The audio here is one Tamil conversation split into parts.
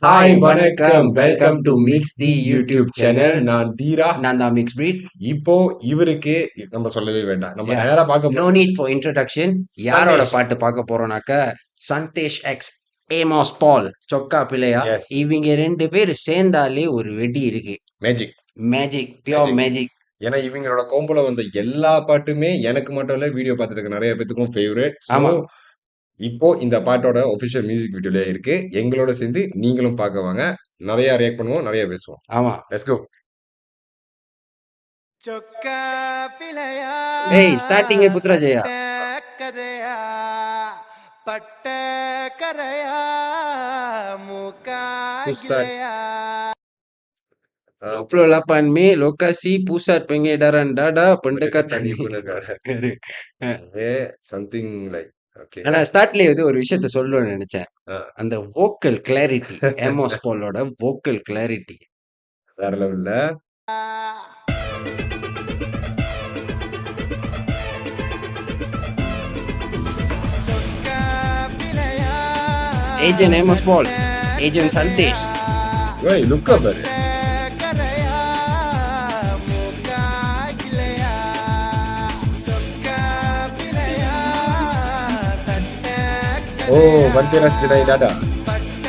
ஹாய் ஹாய் வணக்கம் வணக்கம். Welcome welcome to to mix mix the the YouTube YouTube channel channel. நான் தீரா நான் தான் மிக்ஸ் பிரீட். இப்போ இவருக்கு நம்ம சொல்லவே வேண்டாம் நம்ம யா நேரா பார்க்க நோ போறது நீட் ஃபார் இன்ட்ரோடக்ஷன். யாரோட சந்தேஷ் பாட்டு பார்க்க போறோம்னாக்க சந்தேஷ் எக்ஸ் ஏமாஸ் பால் சொக்கா பிள்ளையா. எஸ் இவங்க 2 பேர் சேர்ந்தாலே ஒரு வெடி இருக்கு. Magic magic, pure magic magic. ஏன்னா இவங்களோட கோம்புல வந்த எல்லா பாட்டுமே எனக்கு மட்டும் இல்ல வீடியோ பார்த்துட்டு இருக்க நிறைய பேத்துக்கும் ஃபேவரட் ஸோ ஆமா இப்போ இந்த பாட்டோட ஒபிஷியல் மியூசிக் வீடியோல இருக்கு எங்களோட சேர்ந்து நீங்களும் பார்க்க வாங்க நிறைய ரியாக்ட் பண்ணுவோம் நிறைய பேசுவோம் ஆமா. லெட்ஸ் கோ ಚೊಕ್ಕ ಪಿಳೆಯ ஏய் ஸ்டார்டிங்கே புத்ராஜயா. ಸಟ್ಟ ಕದೆಯ ಪಟ್ಟ ಕರೆಯ ಮೂಕ ಗಿಳೆಯ Pukul 8 Mei lokasi pusat pengedaran dada pendekatan தனி சம்திங் லைக் ஓகே ஆனா ஸ்டார்ட்லயே வந்து ஒரு விஷயத்த சொல்லணும்னு நினைச்சேன். அந்த வோக்கல் கிளாரிட்டி, ஏமாஸ் பாலோட வோக்கல் கிளாரிட்டி. வேற லெவல்ல ಚೊಕ್ಕ ಪಿಳೆಯ Agent Amos Paul, Agent Santesh. ஓய் லுக் அப் பாரு ಕರೆಯ ಮೂಕ ಗಿಳೆಯ ಚೊಕ್ಕ ಪಿಳೆಯ ಸಟ್ಟ ஓ வந்தேராஸ் ஜெடாய் டாடா ಪಟ್ಟ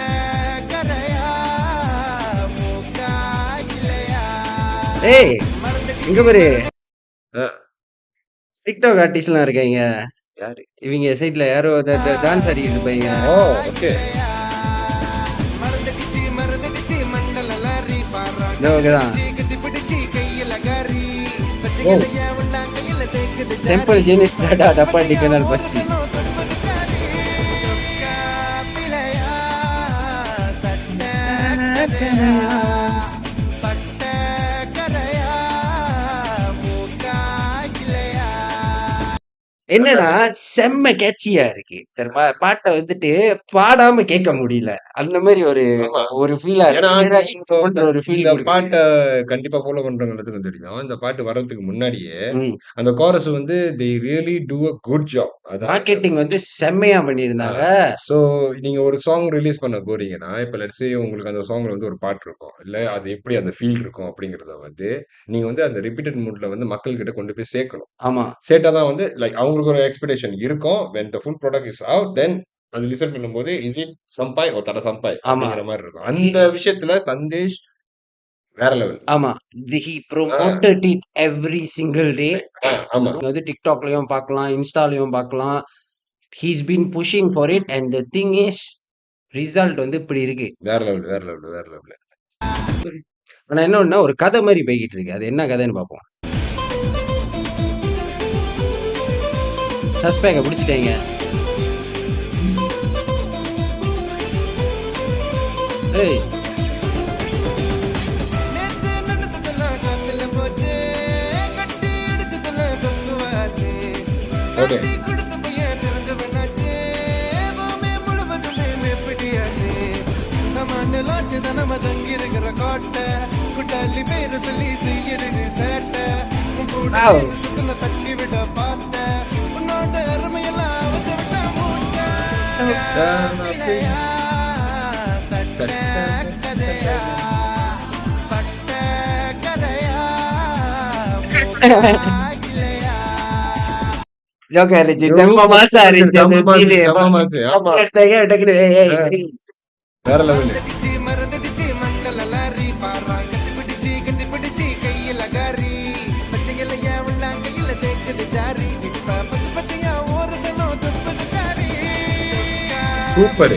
ಕರೆಯ ಮೂಕ ಗಿಳೆಯ ஏய் இங்க பாரு ஆ, டிக்டாக் ஆர்டிஸ்ட்லாம் இருக்காங்க. யாரு இவங்க சைட்ல யாரோ டான்ஸ் ஆடிட்டு இருப்பாங்க. ஓ ஓகே மருந்தடிச்சு மருந்தடிச்சு மண்டல லாரி பாரா இவங்கதான் கட்டி பிடிச்சு கையில காரி ஓ பச்சையில உள்ளாங்கையில தேக்குது சிம்பிள் ஜீனிஸ் டாடா டப்பா டிக்கனால் பஸ்தி. பிள்ளையா சட்ட பட்ட கரையா மூக்கா கிளையா என்னன்னா செம்ம கேட்சியா இருக்கு தெரியுமா? பாட்டை வந்துட்டு பாடாம கேட்க முடியல. அந்த மாதிரி ஒரு ஆமா ஒரு ஃபீலா ஏன்னா இருக்கு. இந்த ரிலாக்ஸ் பண்ற ஒரு ஃபீல் இந்த கொடுக்குது. பாட்டை கண்டிப்பா ஃபாலோ பண்றவங்களுக்கு தெரியும் இந்த பாட்டு வர்றதுக்கு முன்னாடியே ம். அந்த கோரஸ் வந்து they really do a good job அதான் மார்க்கெட்டிங் வந்து செம்மையா பண்ணியிருந்தாங்க. ஸோ நீங்க ஒரு சாங் ரிலீஸ் பண்ண போறீங்கன்னா இப்ப லெட்ஸ் சே உங்களுக்கு அந்த சாங்ல வந்து ஒரு பாட்டு இருக்கும் இல்ல அது எப்படி அந்த ஃபீல் இருக்கும் அப்படிங்கறத வந்து நீங்க வந்து அந்த ரிப்பீட்டட் மூட்ல வந்து மக்கள் கிட்ட கொண்டு போய் சேர்க்கணும் ஆமா சேர்த்தாதான் வந்து லைக் அவங்களுக்கு ஒரு எக்ஸ்பெக்டேஷன் இருக்கும் when the full product is out then அது லிசன் பண்ணும்போது இஸ் இட் சம்பாய் ஒரு தட சம்பாய் ஆமா அப்படிங்கிற மாதிரி இருக்கும் அந்த விஷயத்துல சந்தேஷ் வேற லெவல் ஆமா he promoted it every single day. ஆமா நீங்க வந்து டிக்டாக்லயும் பார்க்கலாம், இன்ஸ்டாலயும் பார்க்கலாம். he's been pushing for it and the thing is result வந்து இப்படி இருக்கு. வேற லெவல் வேற லெவல் வேற லெவல் ஆனா என்ன ஒண்ணா ஒரு கதை மாதிரி போய்கிட்டு இருக்கு. அது என்ன கதைன்னு பார்ப்போம். சஸ்பெக்ட பிடிச்சிட்டீங்க. ஏய் நேத்து நடந்ததுல காத்துல போச்சு கட்டி அடிச்சதுல கொக்குவாச்சு ஓகே கட்டி கொடுத்த பையன் தெரிஞ்சவனாச்சு பூமி முழுவதுமே மேப்பிடியாச்சு நம்ம நிலாச்சு நம்ம தங்கி இருக்கிற கோட்டை குட்டாளி பேரு சொல்லி செய்யறது சேட்டை உன் கூட Wow. சேர்ந்து சுத்துல தட்டி விட பார்த்த உன்னோட அருமையெல்லாம் வந்து விட்ட மூட்டை கிளையா சட்ட கதையா பட்ட கரையா மூக்கா கிளையா ஜோக்கர் இருந்துச்சு. செம்ம மாசா இருந்துச்சு அந்த செம்ம feel. செம்ம மாசு ஆமா எடுத்தாங்க, டக்குனு ஏய், ஏய், ஏய். வேற லெவல் மருந்தடிச்சு மருந்தடிச்சு மண்டல லாரி பாரா கட்டி பிடிச்சு கையில காரி பச்சையிலையா உள்ளாங்கையில தேக்குது ஜாரி இப்ப பச்சை பச்சையா ஒரு சனம் துப்புது காரி சூப்பர்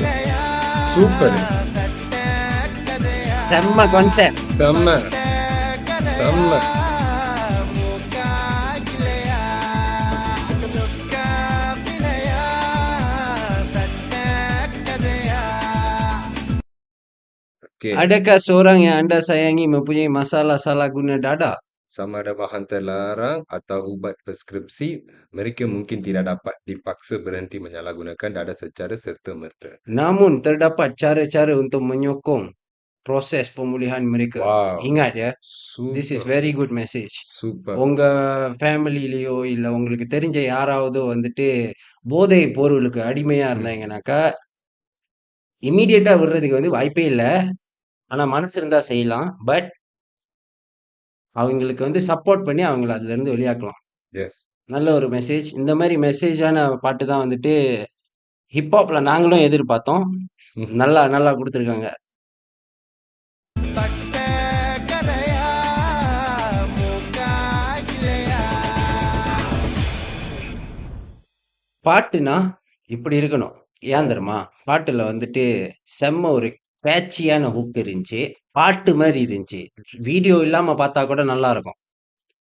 சூப்பர் சட்ட கதையா செம்ம கான்செப்ட். செம்ம செம்ம மூக்கா கிளையா சொக்கா பிள்ளையா சட்ட கதையா okay Adakah seorang yang anda sayangi mempunyai masalah salah guna dada? sama ada bahan terlarang atau ubat preskripsi, mereka mungkin tidak dapat dipaksa berhenti menyalahgunakan dada secara serta-merta. Namun terdapat cara-cara untuk menyokong proses pemulihan mereka. Wow, Ingat ya, this is super, very good message. super. உங்க ஃபேமிலிலயோ இல்ல உங்களுக்கு தெரிஞ்ச யாராவது வந்துட்டு போதை பொருளுக்கு அடிமையா இருந்தாங்கனாக்கா இம்மீடியட்டா விடுறதுக்கு வந்து வாய்ப்பே இல்ல. ஆனா மனசு இருந்தா செய்யலாம். பட் அவங்களுக்கு வந்து சப்போர்ட் பண்ணி அவங்கள அதுலருந்து வெளியாக்கலாம். எஸ். நல்ல ஒரு மெசேஜ். இந்த மாரி மெசேஜான பாட்டு தான் வந்துட்டு ஹிப்ஹாப்ல நாங்களும் எதிர்பார்த்தோம். நல்லா நல்லா குடுத்துருக்காங்க. பட்ட கரையா மூக்காயிலையா பாட்டுனா இப்படி இருக்கணும். ஏன் தெரியுமா? பாட்டுல வந்துட்டு செம்ம ஒரு கேட்சியான ஹூக் இருந்துச்சு. பாட்டு மாரி இருந்துச்சு. வீடியோ இல்லாம பார்த்தா கூட நல்லா இருக்கும்.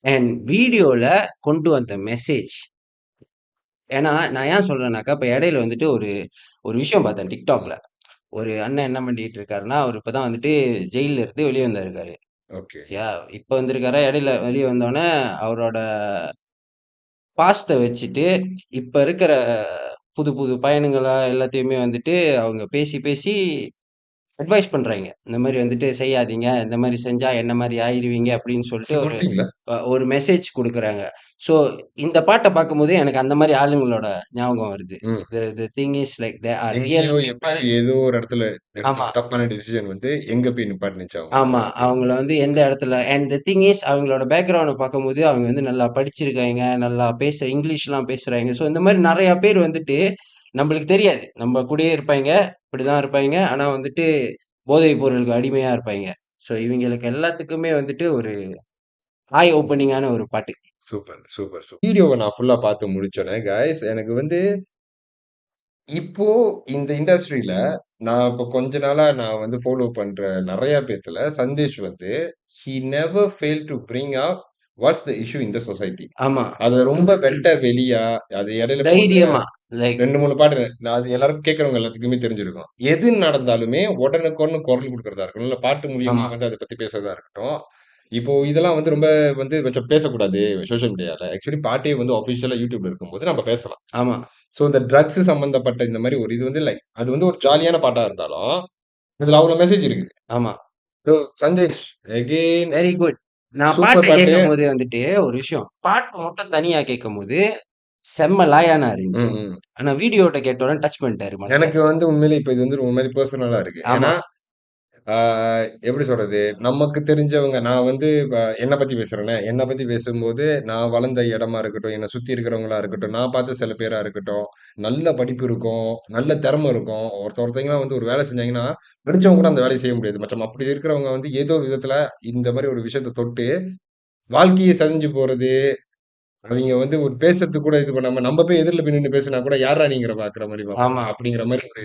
அண்ட் வீடியோல கொண்டு வந்த மெசேஜ். ஏன்னா, நான் ஏன் சொல்றேன்னாக்கா, இப்ப இடையில வந்துட்டு ஒரு ஒரு விஷயம் பார்த்தேன் TikTokல. ஒரு அண்ணன் என்ன பண்ணிட்டு இருக்காருன்னா, அவரு இப்பதான் வந்துட்டு ஜெயில்ல இருந்து வெளிய வந்திருக்காரு. ஓகே. சரியா? இப்ப வந்திருக்காரா, இடையில வெளிய வந்தோனே அவரோட பாஸ்ட்ட வச்சுட்டு, இப்ப இருக்கிற புது புது பையனுங்கள எல்லாத்தையுமே வந்துட்டு அவங்க பேசி பேசி அட்வைஸ் பண்றாய்ங்க. இந்த மாரி வந்துட்டு செய்யாதீங்க. இந்த மாரி செஞ்சா என்ன மாரி ஆயிருவீங்க அப்படின்னு சொல்லிட்டு இட்ஸ் குட் திங் இல்ல? ஒரு மெசேஜ் குடுக்குறாங்க. ஸோ இந்த பாட்ட பார்க்கும்போது எனக்கு அந்த மாரி ஆளுங்களோட ஞாபகம் வருது. ம். The thing is like they are real எங்கேயோ, பீப்பிள். எப்பயோ, ஏதோ ஒரு இடத்துல எடுத்த ஆமா, ஒரு தப்பான டிசிஷன் வந்து எங்க போய் நிப்பாட்டுனுச்சு அவங்கள ஆமா. அப்படின்னு. அவங்கள வந்து எந்த இடத்துல அண்ட் தி திங் இஸ் அவங்களோட பேக்கிரவுண்ட பார்க்கும்போது அவங்க வந்து நல்லா படிச்சிருக்காய்ங்க. நல்லா இங்கிலீஷ்லாம் பேசுறாய்ங்க. ஸோ இந்த மாரி நெறைய பேர் வந்துட்டு நம்மளுக்கு தெரியாது. நம்ம கூடயே இருப்பாய்ங்க. இப்படிதான் இருப்பாய்ங்க. ஆனா வந்துட்டு போதைப் பொருளுக்கு அடிமையா இருப்பாய்ங்க. ஸோ இவைங்களுக்கு எல்லாத்துக்குமே வந்துட்டு ஒரு ஐ ஓப்பனிங்கான ஒரு பாட்டு. Super, super, super. வீடியோவ நான் ஃபுல்லா பார்த்து முடிச்சோனே, காய்ஸ் எனக்கு வந்து இப்போ இந்த இண்டஸ்ட்ரியில நான் இப்போ கொஞ்ச நாளா நான் வந்து ஃபாலோ பண்ற நெறைய பேத்துல, சந்தேஷ் வந்து he never fail to bring up what's the issue in the society. ஆமா. அத ரொம்ப வெட்ட வெளியா, அது இடையில இப்போ வந்து தைரியமா. லைக் 2, 3 பாட்டு நான் அது எல்லாருக்கும் கேட்கிறவங்க எல்லாத்துக்குமே தெரிஞ்சிருக்கும். எது நடந்தாலுமே உடனுக்குடனே குரல் குடுக்கிறதா இருக்கட்டும், இல்ல பாட்டு மூலியமா ஆமா, வந்து அத பத்தி பேசுறதா இருக்கட்டும். இப்போ இதெல்லாம் வந்து ரொம்ப வந்து வச்சு பேசக்கூடாது சோசியல் மீடியால. ஆக்சுவலி பாட்டே வந்து ஆஃபிஷியலா YouTubeல இருக்கும்போது நம்ம பேசலாம். ஆமா, ஸோ இந்த ட்ரக்ஸ் சம்பந்தப்பட்ட இந்த மாரி ஒரு இது வந்து லைக் அது வந்து ஒரு ஜாலியான பாட்டா இருந்தாலும், இதுல அவ்ளோ மெசேஜ் இருக்குது. ஆமா. So Sandesh again very good. நான் பாட்டு சூப்பர் பாட்டு. கேட்கும்போது வந்துட்டு ஒரு விஷயம். பாட்டு மட்டும் தனியா கேட்கும்போது செம்ம லாயானா இருந்துச்சு. ம், ம். ஆனா வீடியோட்ட கேட்ட உடனே டச் பண்ணிட்டாரு மனுஷன். எனக்கு வந்து உண்மையிலே இப்ப இது வந்து ஒரு மாரி பெர்சனலா இருக்கு. ஆமா, ஏன்னா ஆ எப்படி சொல்றது? நமக்கு தெரிஞ்சவங்க நான் வந்து என்ன பத்தி பேசுறேனே, என்ன பத்தி பேசும்போது, நான் வளர்ந்த இடமா இருக்கட்டும், என்ன சுத்தி இருக்கிறவங்களா இருக்கட்டும், நான் பார்த்த சில பேரா இருக்கட்டும், நல்ல படிப்பு இருக்கும், நல்ல திறமை இருக்கும். ஒருத்தவங்கலாம் வந்து ஒரு வேலை செஞ்சாங்கன்னா, படிச்சவங்க கூட அந்த வேலைய செய்ய முடியாது. மச்சம் அப்படி இருக்கிறவங்க வந்து ஏதோ விதத்துல இந்த மாரி ஒரு விஷயத்த தொட்டு, வாழ்க்கையே சிதைஞ்சு போறது, அவிங்க வந்து ஒரு பேசுறதுக்கு கூட இது பண்ணாம, நம்ம போய் எதிர்ல போய் நின்னு பேசுனா கூட, யார்றா நீங்கிற பாக்குற மாரி பார்ப்பாங்க. ஆமா. அப்படிங்கிற மாரி ஒரு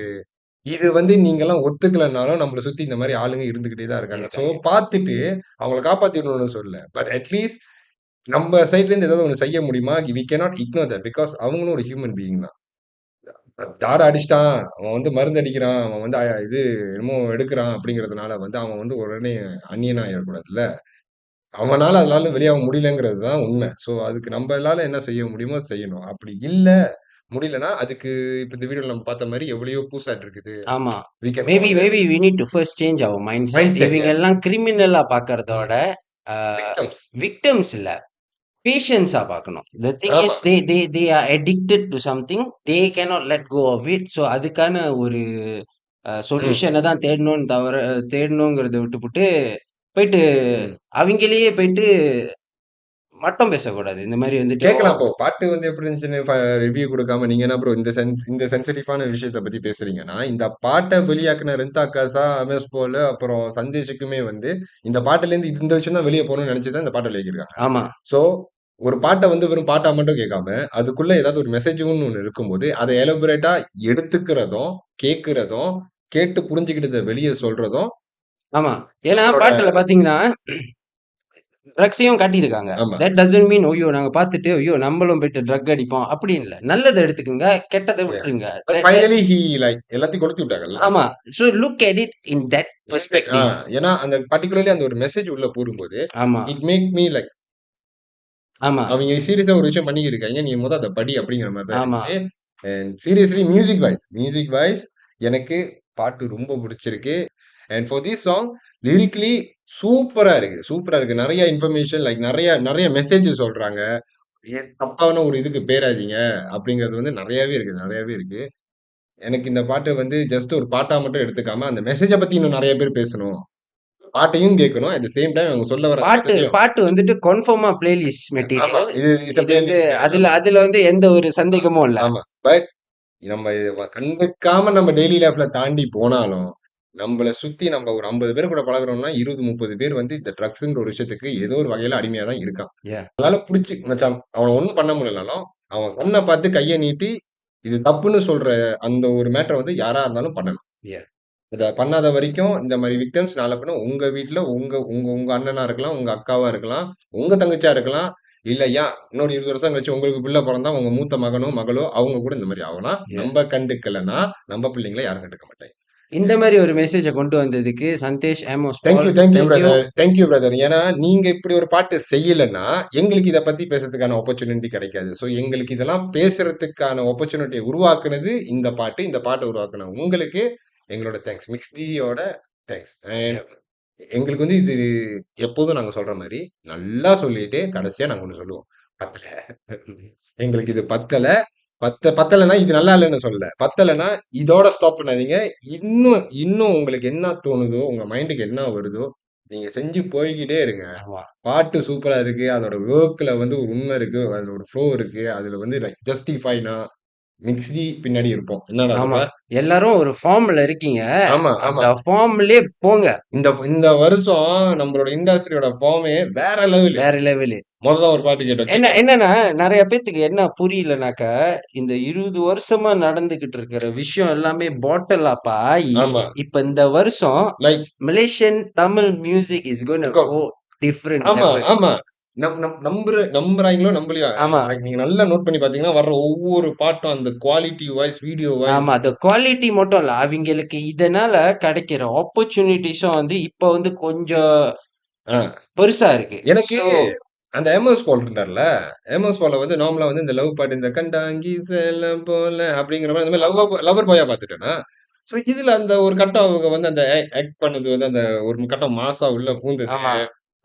இது வந்து நீங்கலாம் ஒத்துக்கலனாலும், நம்மள சுத்தி இந்த மாரி ஆளுங்க இருந்துகிட்டே தான் இருக்காங்க. ஸோ, இருக்காங்க. பார்த்துட்டு அவங்கள காப்பாத்திடணும்னு சொல்லல. பட் அட்லீஸ்ட் நம்ம சைட்ல இருந்து ஏதாவது ஒண்ணு செய்ய முடியுமா? We cannot ignore that. Because அவங்களும் ஒரு ஹியூமன் பீயிங் தான். தாட அடிச்சுட்டான், அவன் வந்து மருந்து அடிக்கிறான், அவன் வந்து இது என்னமோ எடுக்குறான் அப்படிங்கிறதுனால வந்து அவன் வந்து உடனே அந்நியன் ஆயிறக்கூடாதுல்ல. அவனால அதனால வெளியாக முடியலங்கிறது தான் உண்மை. ஸோ, அதுக்கு நம்பளால என்ன செய்ய முடியுமோ செய்யணும். அப்படி இல்ல, முடியலன்னா அதுக்கு இப்ப இந்த வீடியோல நம்ம பார்த்த மாரி எவ்வளையோ பூசாட்டு இருக்குது. ஆமா. We can move maybe on there. Maybe we need to first change our mind set. Mind set இவங்க எஸ். எல்லாம் கிரிமினலா ம். பார்க்கறதோட ஆ விக்டிம்ஸ். விக்டிம்ஸ் இல்ல. பேஷன்ஸா பார்க்கணும். தி திங் ஆமா. Is they are addicted to something. They cannot let go of it. So அதுக்கான ஒரு ம், சொல்யூஷன தான் தேடணும்னு தவிர தேடணுங்கிறத விட்டுப்புட்டு, போயிட்டு ம். அவிங்களையே போயிட்டு மட்டம் பேசக்கூடாது. இந்த மாரி வந்துட்டு கேட்கலாம் அப்போ. பாட்டு வந்து எப்படி இருந்துச்சுன்னு ரிவ்யூ குடுக்காம, நீங்க என்ன ப்ரோ இந்த சென்சிட்டிவான விஷயத்த பத்தி பேசுறீங்கன்னா, இந்த பாட்ட வெளியாக்குன ரென்தா காசா, அமேஸ் போல, அப்புறம் சந்தேஷுக்குமே வந்து, இந்த பாட்டுலேருந்து இந்த விஷயம் தான் வெளிய போணும்னு நெனச்சு தான் இந்த பாட்ட வெளியாக்கியிருக்காங்க. ஆமா, ஸோ, ஒரு பாட்ட வந்து வெறும் பாட்டா மட்டும் கேட்காம, அதுக்குள்ள ஏதாவது ஒரு மெசேஜுன்னு ஒண்ணு இருக்கும்போது, அத எலபரேட்டா எடுத்துக்கிறதும், கேட்கிறதும், கேட்டு புரிஞ்சுக்கிட்டத வெளிய சொல்றதும், ஆமா. ஏன்னா நம்மளோட பாட்டுல பார்த்தீங்கன்னா, ட்ரக்ஸையும் காட்டியிருக்காங்க. ஆமா. தட் டசன்ட் மீன் ஐயோ! நாங்க பார்த்துட்டு, ஐயோ! நம்மளும் போயிட்டு ட்ரக் அடிப்போம். அப்படின்னு இல்ல. நல்லத எடுத்துக்கங்க. கெட்டத எஸ். விட்டுருங்க. பட் ஃபைனலி ஹி லைக் எல்லாத்தையும் கொளுத்தி விட்டாங்கல்ல. ஆமா. So look at it in that ah perspective. ஏன்னா, அந்த பர்ட்டிகுலர்லி அந்த ஒரு மெசேஜ் உள்ள கூறும்போது, ஆமா, இட் மேக் மீ லைக் ஆமா, அவிங்க சீரியஸா ஒரு விஷயம் பண்ணிக்கிட்டு இருக்காய்ங்க. நீ மொத அத படி அப்படிங்கிற மாரி தான் ஆமா. இருந்துச்சு. அண்ட் சீரியஸ்லி மியூசிக் வைஸ் எனக்கு பாட்டு ரொம்ப புடிச்சிருக்கு. And for this song lyrically சூப்பரா இருக்கு. சூப்பரா இருக்கு. நெறைய இன்ஃபர்மேஷன் லைக் நெறைய நெறைய மெசேஜ் சொல்றாங்க. தப்பான ஒரு இதுக்கு பேராதீங்க அப்படிங்கிறது வந்து நெறையாவே இருக்கு. எனக்கு இந்த பாட்டு வந்து ஜஸ்ட் ஒரு பாட்டா மட்டும் எடுத்துக்காம, அந்த மெசேஜ பத்தி இன்னும் நெறைய பேர் பேசணும். பாட்டையும் கேட்கணும். அட் த சேம் டைம் அவங்க சொல்ல வர பாட்டு மெசேஜையும் பாட்டு வந்துட்டு கன்ஃபார்மா பிளேலிஸ்ட் ஆமா. மெட்டீரியல். இது இட்ஸ் எ இது வந்து பிளேலிஸ்ட். அதுல ஆமா. அதுல வந்து எந்த ஒரு சந்தேகமும் இல்ல. ஆமா. பட் நம்ம கண்டுக்காம நம்ம டெய்லி லைஃப்ல தாண்டி போனாலும், நம்மள சுத்தி நம்ம ஒரு 50 பேர் கூட பழகுறோம்னா, 20, 30 பேர் வந்து இந்த ட்ரக்ஸ்ங்கிற ஒரு விஷயத்துக்கு ஏதோ ஒரு வகையில அடிமையா தான் இருக்கான். Yeah, அதனால புடிச்சு மச்சான் அவன ஒண்ணும் பண்ண முடியலனாலும், அவன் கண்ண பார்த்து கைய நீட்டி, இது தப்புன்னு சொல்ற அந்த ஒரு மேட்டர வந்து யாரா இருந்தாலும் பண்ணணும். yeah. இத பண்ணாத வரைக்கும் இந்த மாரி விக்டிம்ஸ் நாள பின்ன உங்க வீட்ல உங்க உங்க உங்க அண்ணனா இருக்கலாம், உங்க அக்காவா இருக்கலாம், உங்க தங்கச்சியா இருக்கலாம். இல்லையா இன்னொரு 20 வருஷம் கழிச்சு உங்களுக்கு பிள்ளை பொறந்தா உங்க மூத்த மகனோ, மகளோ அவங்க கூட இந்த மாரி ஆகலாம். Yeah. நம்ப கண்டுக்கலன்னா, நம்ப பிள்ளைங்கள யாரும் கண்டுக்க மாட்டாங்க. இந்த மாரி ஒரு மெசேஜ கொண்டு வந்ததுக்கு Sandesh, Amos thank you, Paul, thank you thank you. Brother. Thank you brother. ஏன்னா, நீங்க இப்படி ஒரு பாட்டு செய்யலன்னா, எங்களுக்கு இத பத்தி பேசுறதுக்கான ஆப்பர்ச்சுனிட்டி கிடைக்காது. ஸோ, எங்களுக்கு இதெல்லாம் பேசுறதுக்கான ஆப்பர்ச்சுனிட்டிய உருவாக்குனது இந்த பாட்டு. இந்த பாட்ட உருவாக்குன உங்களுக்கு எங்களோட தேங்க்ஸ். மிக்ஸ்டியோட தேங்க்ஸ். And Yeah. எங்களுக்கு வந்து இது எப்போதும் நாங்க சொல்ற மாரி, நல்லா சொல்லிட்டு கடைசியா நாங்க ஒண்ணு சொல்லுவோம். பத்தல. எங்களுக்கு இது பத்தல. பத்தலன்னா இது நல்லா இல்லன்னு சொல்லல. பத்தலன்னா இதோட ஸ்டாப் பண்ணாதீங்க. இன்னும் இன்னும் உங்களுக்கு என்ன தோணுதோ, உங்க மைண்டுக்கு என்ன வருதோ, நீங்க செஞ்சு போய்க்கிட்டே இருங்க. ஆமா, பாட்டு சூப்பரா இருக்கு. அதோட வொர்க்ல வந்து ஒரு உண்மை இருக்கு. அதோட ஃப்ளோ இருக்கு. அதுல வந்து லைக் ஜஸ்டிஃபைனா மிக்ஸ்டி பின்னாடி இருப்போம். என்னடா ஆமா. சொல்ற? எல்லாரும் ஒரு ஃபார்ம்ல இருக்கீங்க. ஆமா, ஆமா. அந்த ஃபார்ம்லயே போங்க. இந்த இந்த வருஷம் நம்மளோட இண்டஸ்ட்ரியோட ஃபார்மே வேற லெவலு. வேற லெவலு. மொத ஒரு பாட்டு கேட்டோம். கேட்டோம். என்னன்னா, நெறைய பேத்துக்கு என்ன புரியலனாக்கா, இந்த 20 வருஷமா நடந்துகிட்டு இருக்கிற விஷயம் எல்லாமே பாட்டில் அப் ஆயி, ஆமா. இப்ப இந்த வருஷம் like Malaysian Tamil music is gonna go go different ஆமா, லெவல். ஆமா. நம்புறாய்ங்களோ நம்பலையோ, ஆமா, like நீங்க நல்லா நோட் பண்ணி பார்த்தீங்கன்னா, வர்ற ஒவ்வொரு பாட்டும் அந்த குவாலிட்டி வைஸ், வீடியோ வைஸ் ஆமா. அந்த குவாலிட்டி மட்டும் இல்ல. அவிங்களுக்கு இதனால கிடைக்கிற ஆப்பர்ச்சுனிட்டீஸும் வந்து இப்ப வந்து கொஞ்சம் ஆ. பெருசா இருக்கு. எனக்கு சோ அந்த எம்.எஸ். பால் இருந்தார்ல, எம்.எஸ். பால வந்து நார்மலா வந்து இந்த லவ் பாட்டு, இந்த கண்டாங்கி சேலம் போல அப்படிங்கிற மாரி இந்த மாரி லவ்வர் பாயா பார்த்துட்டேனா, ஸோ இதுல அந்த ஒரு கட்டம் அவங்க வந்து அந்த ஆக்ட் பண்ணது வந்து அந்த ஒரு கட்டம் மாஸா உள்ள பூந்தது. ஆமா,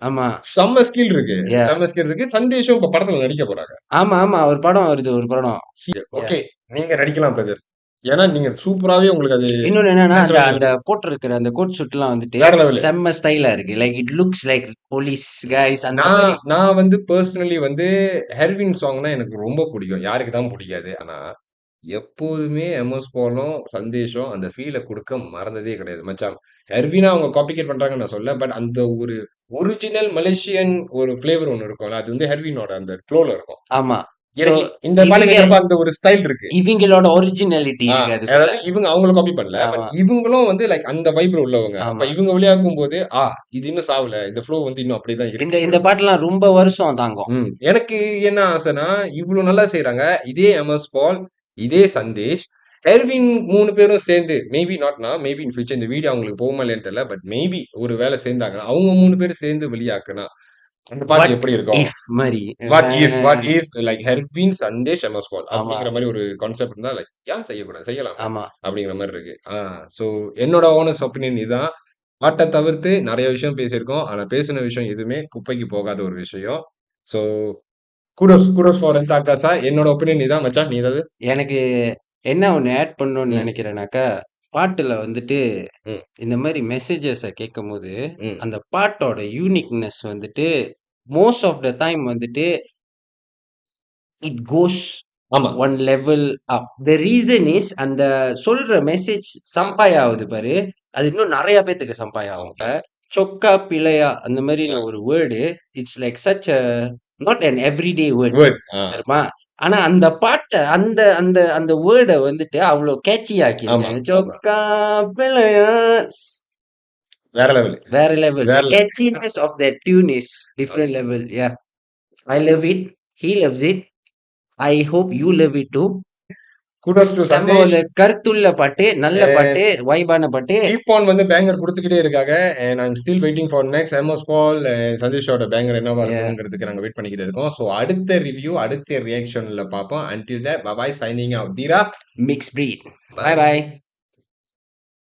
ஆமா. செம்ம ஸ்கில் இருக்கு. Yeah. செம்ம ஸ்கில் இருக்கு. சந்தேஷும் இப்ப படத்துல நடிக்க போறாங்க. ஆமா, ஆமா. ஒரு படம் வருது, ஒரு படம். Yeah. ஓகே. நீங்க நடிக்கலாம் பிரதர். ஏன்னா நீங்க சூப்பராவே உங்களுக்கு அது இன்னொன்னு என்னன்னா, அந்த நேச்சுரல் அந்த போட்டிருக்கிற அந்த கோட் சூட்லாம் வந்துட்டு வேற லெவலு. செம்ம ஸ்டைலா இருக்கு. Like it looks like police guys அந்த நான் மாரி. நான் வந்து பெர்சனலி வந்து ஹெர்வின் சாங்னா எனக்கு ரொம்ப பிடிக்கும். யாருக்கு தான் பிடிக்காது. ஆனா, எப்போதுமே எம்.எஸ். பாலும், சந்தேஷும் அந்த ஃபீல குடுக்க மறந்ததே கிடையாது. மச்சான் ஹெர்வினா அவங்க காப்பிகேட் பண்றாங்கன்னு நான் சொல்லல. பட் அந்த ஒரு ஒரிஜினல் மலேசியன் ஒரு ஃப்ளேவர் ஒண்ணு இருக்கும்ல. அது வந்து ஹெர்வினோட அந்த ஃப்ளோல இருக்கும். ஆமா. சோ எனக்கு இந்த பாட்டு இவங்க கேட்கிறப்ப அந்த ஒரு ஸ்டைல் இருக்கு. இவிங்களோட ஒரிஜினாலிட்டி ஆ, இருக்கு அதுக்குள்ள. அதாவது இவங்க அவங்கள காப்பி பண்ணல. பட் ஆமா, இவங்களும் வந்து லைக் அந்த வைப்ல உள்ளவங்க. அப்ப ஆமா. இவங்க வெளியாகும்போது, இது இன்னும் சாவல. இந்த ஃப்ளோ வந்து இன்னும் அப்படியே தான் இந்த இருக்கு. இந்த பாட்டுலாம் ரொம்ப வருஷம் தாங்கும். எனக்கு என்ன ஆசைன்னா, இவ்ளோ நல்லா செய்றாங்க. இதே எம்.எஸ். பால், இதே சந்தேஷ், எர்வின் 3 பேரும் சேர்ந்து maybe not now, maybe in future இந்த வீடியோ அவங்களுக்கு போகுமா இல்லையான்னு தெரியல. பட் மேபி ஒரு வேளை சேர்ந்தாங்கன்னா, அவங்க 3 பேரும் சேர்ந்து வெளியாக்குனா, அந்த பாட்டு வாட் எப்படி இருக்கும்? இஃப் மாரி. What if like Hervin, Santhesh, MS. Paul ஆமா, அப்படிங்கிற மாரி ஒரு கான்செப்ட் இருந்தா லைக் ஏன் செய்யக்கூடாது? செய்யலாமே! ஆமா. அப்படிங்கிற மாரி இருக்கு. சோ என்னோட ஹானஸ்ட் ஒப்பீனியன் இதான். பாட்ட தவிர்த்து நெறைய விஷயம் பேசியிருக்கோம். ஆனா பேசின விஷயம் எதுவுமே குப்பைக்கு போகாத ஒரு விஷயம். So kudos for rent akasha. என்னோட ஒப்பீனியன் இதான் மச்சான். நீ ஏதாவது? எனக்கு என்ன ஒண்ணு ஆட் பண்ணணும்னு ம், நெனைக்கிறேன்னாக்கா, பாட்டுல வந்துட்டு ம், இந்த மாரி மெசேஜஸ கேட்கும்போது, ம். அந்த பாட்டோட யூனிக்னெஸ் வந்துட்டு மோஸ்ட் ஆஃப் த டைம் வந்துட்டு இட் கோஸ் ஆமா. One level up. The reason is அந்த சொல்ற மெசேஜ் சம்பாய் ஆகுது பாரு, அது இன்னும் நெறைய பேத்துக்கு சம்பாய் ஆகும். இப்ப சொக்கா, பிழையா அந்த மாரின ஒரு word it's like such a not an everyday word word. தெரியுமா? ஆனா அந்த பாட்ட அந்த அந்த அந்த வேர்ட வந்துட்டு அவ்ளோ கேட்சி ஆமா, ஆக்கியிருக்காங்க. ஆமா. சொக்கா, பிழையா வேற லெவலு. வேற லெவல். வேற The level. catchiness of that tune is different level. Yeah. I love it. He loves it. I hope you love it too. Kudos to செம்ம சந்தேஷ். ஒரு கருத்துள்ள பாட்டு, நல்ல பாட்டு, அண்ட் வைபான பாட்டு. கீப் ஆன் வந்து பேங்கர் குடுத்துக்கிட்டே இருக்காங்க. And I am still waiting for next MS. Paul and சந்தேஷோட பேங்கர் என்னவா Yeah. இருக்கணும்ங்கிறதுக்கு நாங்க வெயிட் பண்ணிக்கிட்டு இருக்கோம். ஸோ அடுத்த ரிவ்யூ, அடுத்த ரியாக்ஷன்ல பார்ப்போம். Until that bye bye signing out. தீரா Mixed breed. Bye. Bye bye.